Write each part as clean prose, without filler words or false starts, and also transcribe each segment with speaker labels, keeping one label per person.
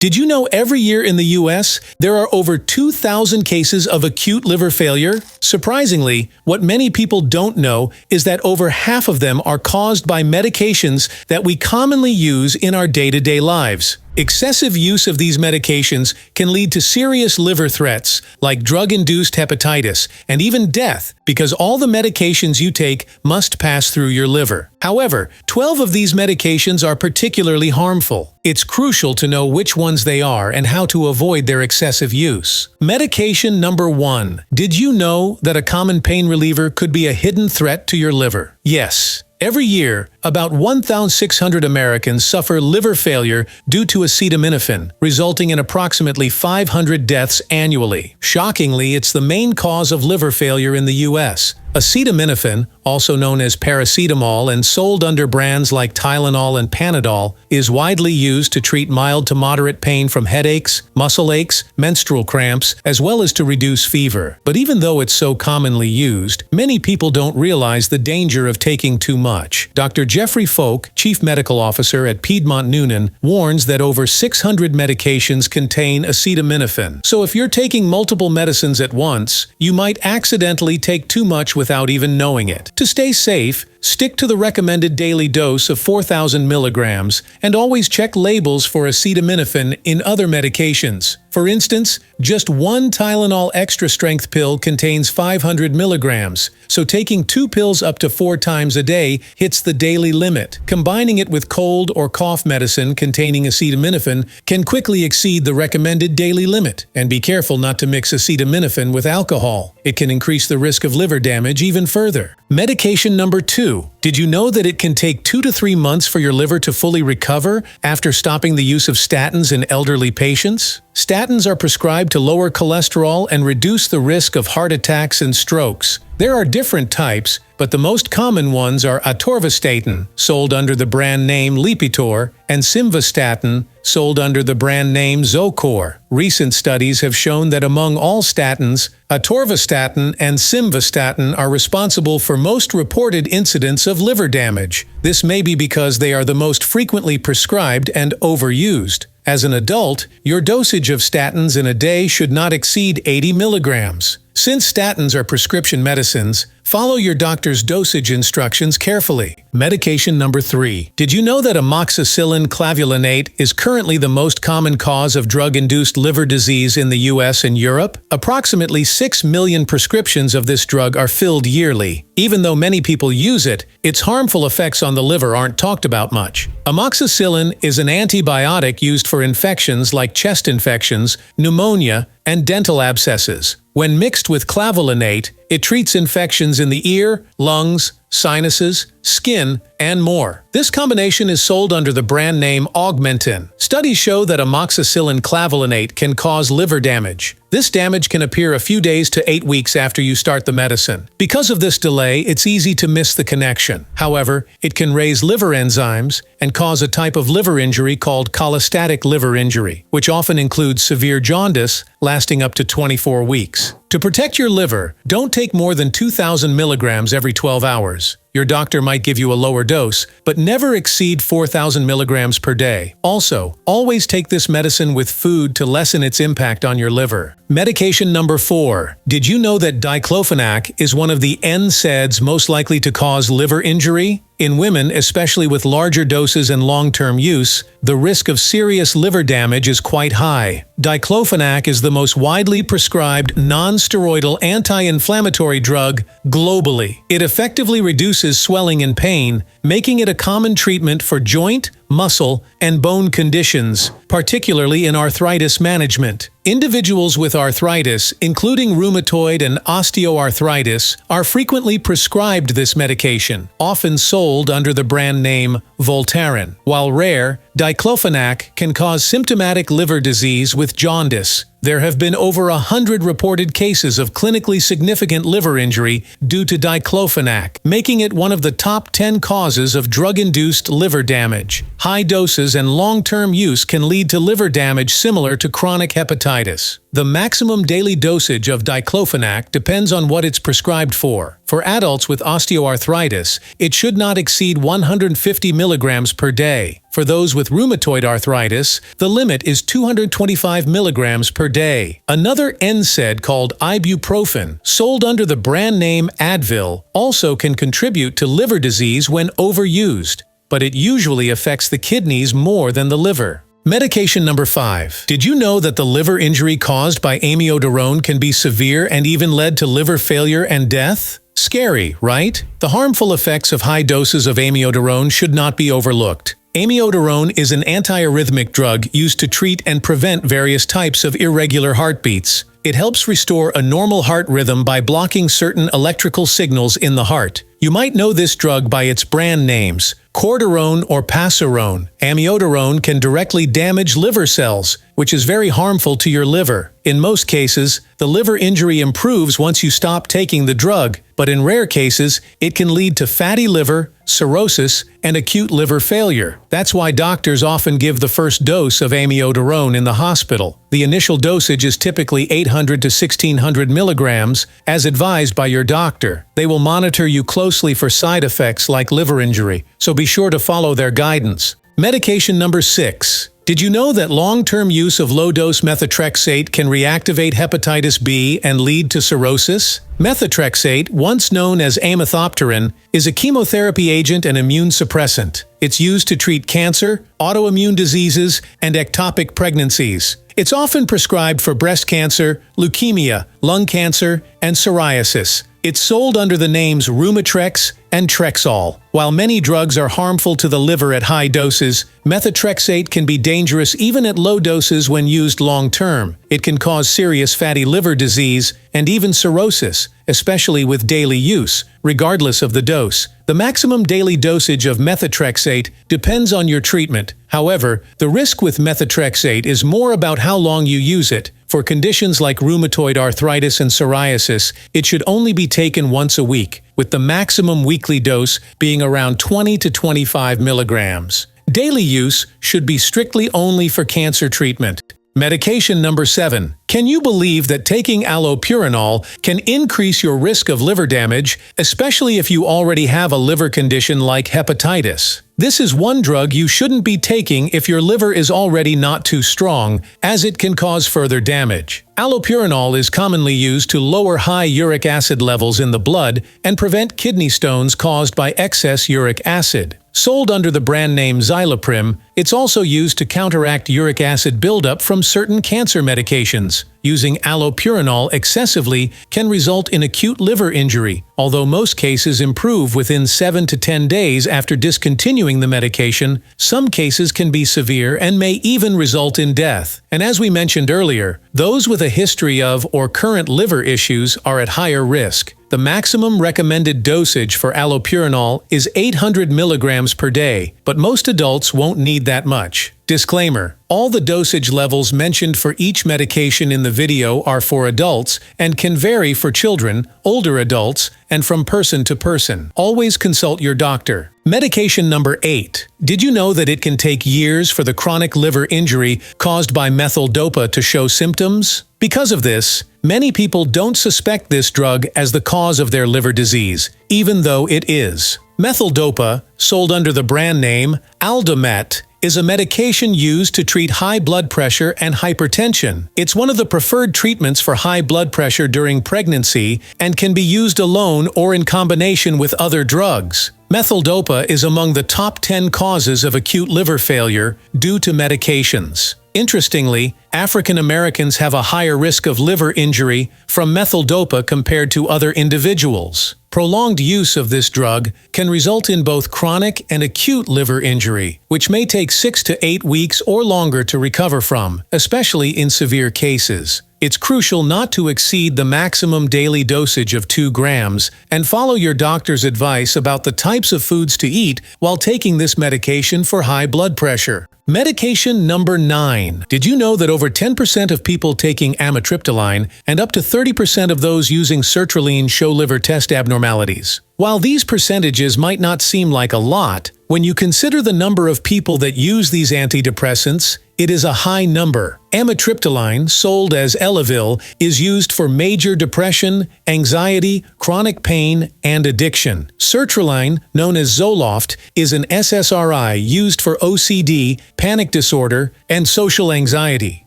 Speaker 1: Did you know every year in the US, there are over 2,000 cases of acute liver failure? Surprisingly, what many people don't know is that over half of them are caused by medications that we commonly use in our day-to-day lives. Excessive use of these medications can lead to serious liver threats like drug-induced hepatitis and even death because all the medications you take must pass through your liver. However, 12 of these medications are particularly harmful. It's crucial to know which ones they are and how to avoid their excessive use. Medication number 1. Did you know that a common pain reliever could be a hidden threat to your liver? Yes. Every year, about 1,600 Americans suffer liver failure due to acetaminophen, resulting in approximately 500 deaths annually. Shockingly, it's the main cause of liver failure in the U.S. Acetaminophen, also known as paracetamol and sold under brands like Tylenol and Panadol, is widely used to treat mild to moderate pain from headaches, muscle aches, menstrual cramps, as well as to reduce fever. But even though it's so commonly used, many people don't realize the danger of taking too much. Dr. Jeffrey Folk, Chief Medical Officer at Piedmont Noonan, warns that over 600 medications contain acetaminophen. So if you're taking multiple medicines at once, you might accidentally take too much without even knowing it. To stay safe, stick to the recommended daily dose of 4,000 milligrams and always check labels for acetaminophen in other medications. For instance, just one Tylenol extra strength pill contains 500 milligrams, so taking 2 pills up to 4 times a day hits the daily limit. Combining it with cold or cough medicine containing acetaminophen can quickly exceed the recommended daily limit. And be careful not to mix acetaminophen with alcohol. It can increase the risk of liver damage even further. Medication number 2. Did you know that it can take 2 to 3 months for your liver to fully recover after stopping the use of statins in elderly patients? Statins are prescribed to lower cholesterol and reduce the risk of heart attacks and strokes. There are different types, but the most common ones are atorvastatin, sold under the brand name Lipitor, and simvastatin, sold under the brand name Zocor. Recent studies have shown that among all statins, atorvastatin and simvastatin are responsible for most reported incidents of liver damage. This may be because they are the most frequently prescribed and overused. As an adult, your dosage of statins in a day should not exceed 80 milligrams. Since statins are prescription medicines, follow your doctor's dosage instructions carefully. Medication number 3. Did you know that amoxicillin clavulanate is currently the most common cause of drug-induced liver disease in the US and Europe? Approximately 6 million prescriptions of this drug are filled yearly. Even though many people use it, its harmful effects on the liver aren't talked about much. Amoxicillin is an antibiotic used for infections like chest infections, pneumonia, and dental abscesses. When mixed with clavulanate, it treats infections in the ear, lungs, sinuses, skin, and more. This combination is sold under the brand name Augmentin. Studies show that amoxicillin clavulanate can cause liver damage. This damage can appear a few days to 8 weeks after you start the medicine. Because of this delay, it's easy to miss the connection. However, it can raise liver enzymes and cause a type of liver injury called cholestatic liver injury, which often includes severe jaundice lasting up to 24 weeks. To protect your liver, don't take more than 2,000 milligrams every 12 hours. Your doctor might give you a lower dose, but never exceed 4,000 milligrams per day. Also, always take this medicine with food to lessen its impact on your liver. Medication number 4. Did you know that diclofenac is one of the NSAIDs most likely to cause liver injury? In women, especially with larger doses and long-term use, the risk of serious liver damage is quite high. Diclofenac is the most widely prescribed non-steroidal anti-inflammatory drug globally. It effectively reduces swelling and pain, making it a common treatment for joint, muscle, and bone conditions, particularly in arthritis management. Individuals with arthritis, including rheumatoid and osteoarthritis, are frequently prescribed this medication, often sold under the brand name Voltaren. While rare, diclofenac can cause symptomatic liver disease with jaundice. There have been over 100 reported cases of clinically significant liver injury due to diclofenac, making it one of the top 10 causes of drug-induced liver damage. High doses and long-term use can lead to liver damage similar to chronic hepatitis. The maximum daily dosage of diclofenac depends on what it's prescribed for. For adults with osteoarthritis, it should not exceed 150 milligrams per day. For those with rheumatoid arthritis, the limit is 225 milligrams per day. Another NSAID called ibuprofen, sold under the brand name Advil, also can contribute to liver disease when overused, but it usually affects the kidneys more than the liver. Medication number 5. Did you know that the liver injury caused by amiodarone can be severe and even lead to liver failure and death? Scary, right? The harmful effects of high doses of amiodarone should not be overlooked. Amiodarone is an antiarrhythmic drug used to treat and prevent various types of irregular heartbeats. It helps restore a normal heart rhythm by blocking certain electrical signals in the heart. You might know this drug by its brand names, Cordarone or Pasarone. Amiodarone can directly damage liver cells, which is very harmful to your liver. In most cases, the liver injury improves once you stop taking the drug, but in rare cases, it can lead to fatty liver, cirrhosis, and acute liver failure. That's why doctors often give the first dose of amiodarone in the hospital. The initial dosage is typically 800 to 1600 milligrams, as advised by your doctor. They will monitor you closely for side effects like liver injury, so be sure to follow their guidance. Medication number 6. Did you know that long-term use of low-dose methotrexate can reactivate hepatitis B and lead to cirrhosis? Methotrexate, once known as amethopterin, is a chemotherapy agent and immune suppressant. It's used to treat cancer, autoimmune diseases, and ectopic pregnancies. It's often prescribed for breast cancer, leukemia, lung cancer, and psoriasis. It's sold under the names Rheumotrex and Trexol. While many drugs are harmful to the liver at high doses, methotrexate can be dangerous even at low doses when used long-term. It can cause serious fatty liver disease and even cirrhosis, especially with daily use, regardless of the dose. The maximum daily dosage of methotrexate depends on your treatment. However, the risk with methotrexate is more about how long you use it. For conditions like rheumatoid arthritis and psoriasis, it should only be taken once a week, with the maximum weekly dose being around 20 to 25 milligrams. Daily use should be strictly only for cancer treatment. Medication number 7. Can you believe that taking allopurinol can increase your risk of liver damage, especially if you already have a liver condition like hepatitis? This is one drug you shouldn't be taking if your liver is already not too strong, as it can cause further damage. Allopurinol is commonly used to lower high uric acid levels in the blood and prevent kidney stones caused by excess uric acid. Sold under the brand name Xyloprim, it's also used to counteract uric acid buildup from certain cancer medications. Using allopurinol excessively can result in acute liver injury, although most cases improve within 7 to 10 days after discontinuing the medication. Some cases can be severe and may even result in death. And as we mentioned earlier, those with a history of or current liver issues are at higher risk. The maximum recommended dosage for allopurinol is 800 milligrams per day, but most adults won't need that much. Disclaimer: all the dosage levels mentioned for each medication in the video are for adults and can vary for children, older adults, and from person to person. Always consult your doctor. Medication number 8. Did you know that it can take years for the chronic liver injury caused by methyl-dopa to show symptoms? Because of this, many people don't suspect this drug as the cause of their liver disease, even though it is. Methyl-dopa, sold under the brand name Aldomet, is a medication used to treat high blood pressure and hypertension. It's one of the preferred treatments for high blood pressure during pregnancy and can be used alone or in combination with other drugs. Methyl-dopa is among the top 10 causes of acute liver failure due to medications. Interestingly, African Americans have a higher risk of liver injury from methyl-dopa compared to other individuals. Prolonged use of this drug can result in both chronic and acute liver injury, which may take 6 to 8 weeks or longer to recover from, especially in severe cases. It's crucial not to exceed the maximum daily dosage of 2 grams and follow your doctor's advice about the types of foods to eat while taking this medication for high blood pressure. Medication number 9. Did you know that over 10% of people taking amitriptyline and up to 30% of those using sertraline show liver test abnormalities? While these percentages might not seem like a lot, when you consider the number of people that use these antidepressants, it is a high number. Amitriptyline, sold as Elavil, is used for major depression, anxiety, chronic pain, and addiction. Sertraline, known as Zoloft, is an SSRI used for OCD, panic disorder, and social anxiety.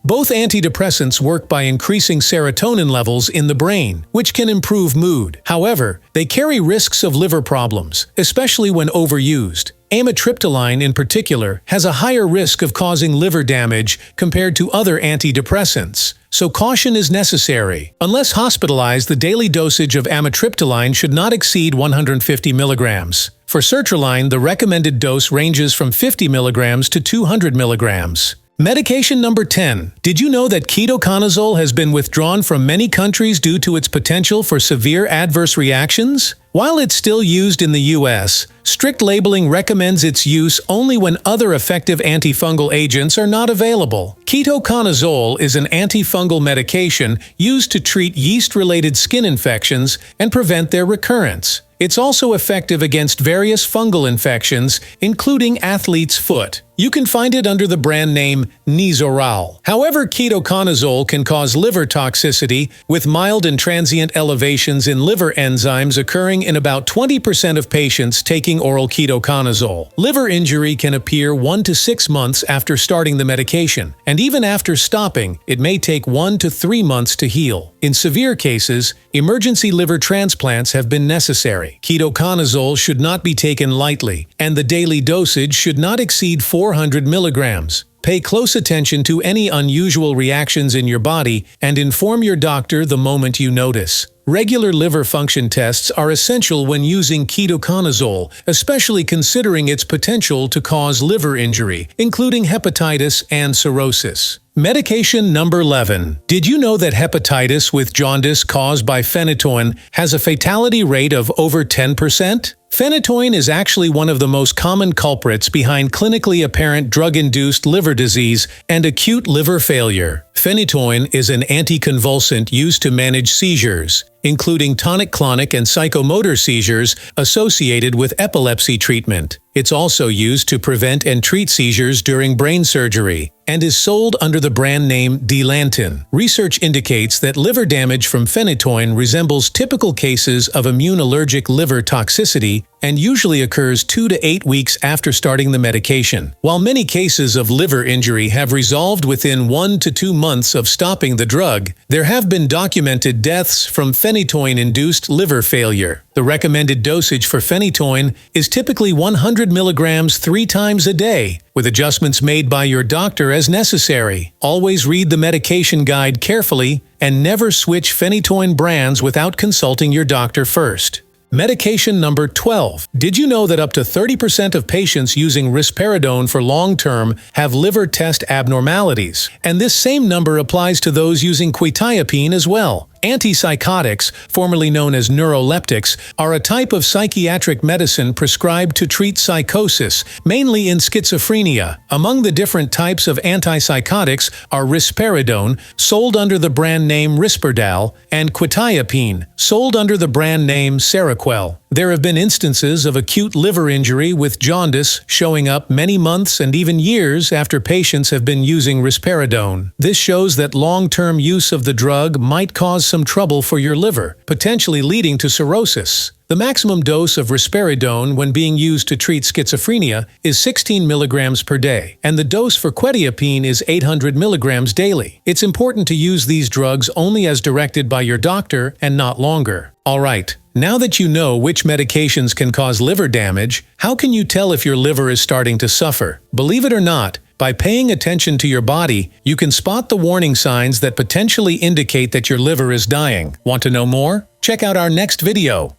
Speaker 1: Both antidepressants work by increasing serotonin levels in the brain, which can improve mood. However, they carry risks of liver problems, especially when overused. Amitriptyline, in particular, has a higher risk of causing liver damage compared to other antidepressants, so caution is necessary. Unless hospitalized, the daily dosage of amitriptyline should not exceed 150 milligrams. For sertraline, the recommended dose ranges from 50 milligrams to 200 milligrams. Medication number 10. Did you know that ketoconazole has been withdrawn from many countries due to its potential for severe adverse reactions? While it's still used in the U.S., strict labeling recommends its use only when other effective antifungal agents are not available. Ketoconazole is an antifungal medication used to treat yeast-related skin infections and prevent their recurrence. It's also effective against various fungal infections, including athlete's foot. You can find it under the brand name Nizoral. However, ketoconazole can cause liver toxicity, with mild and transient elevations in liver enzymes occurring in about 20% of patients taking oral ketoconazole. Liver injury can appear 1 to 6 months after starting the medication, and even after stopping, it may take 1 to 3 months to heal. In severe cases, emergency liver transplants have been necessary. Ketoconazole should not be taken lightly, and the daily dosage should not exceed 400 milligrams. Pay close attention to any unusual reactions in your body and inform your doctor the moment you notice. Regular liver function tests are essential when using ketoconazole, especially considering its potential to cause liver injury, including hepatitis and cirrhosis. Medication number 11. Did you know that hepatitis with jaundice caused by phenytoin has a fatality rate of over 10%? Phenytoin is actually one of the most common culprits behind clinically apparent drug-induced liver disease and acute liver failure. Phenytoin is an anticonvulsant used to manage seizures, including tonic-clonic and psychomotor seizures associated with epilepsy treatment. It's also used to prevent and treat seizures during brain surgery, and is sold under the brand name Dilantin. Research indicates that liver damage from phenytoin resembles typical cases of immune-allergic liver toxicity and usually occurs 2 to 8 weeks after starting the medication. While many cases of liver injury have resolved within 1 to 2 months of stopping the drug, there have been documented deaths from phenytoin-induced liver failure. The recommended dosage for phenytoin is typically 100 milligrams 3 times a day, with adjustments made by your doctor as necessary. Always read the medication guide carefully and never switch phenytoin brands without consulting your doctor first. Medication number 12. Did you know that up to 30% of patients using risperidone for long-term have liver test abnormalities? And this same number applies to those using quetiapine as well. Antipsychotics, formerly known as neuroleptics, are a type of psychiatric medicine prescribed to treat psychosis, mainly in schizophrenia. Among the different types of antipsychotics are risperidone, sold under the brand name Risperdal, and quetiapine, sold under the brand name Seroquel. There have been instances of acute liver injury with jaundice showing up many months and even years after patients have been using risperidone. This shows that long-term use of the drug might cause some trouble for your liver, potentially leading to cirrhosis. The maximum dose of risperidone when being used to treat schizophrenia is 16 milligrams per day, and the dose for quetiapine is 800 milligrams daily. It's important to use these drugs only as directed by your doctor and not longer. Alright, now that you know which medications can cause liver damage, how can you tell if your liver is starting to suffer? Believe it or not, by paying attention to your body, you can spot the warning signs that potentially indicate that your liver is dying. Want to know more? Check out our next video.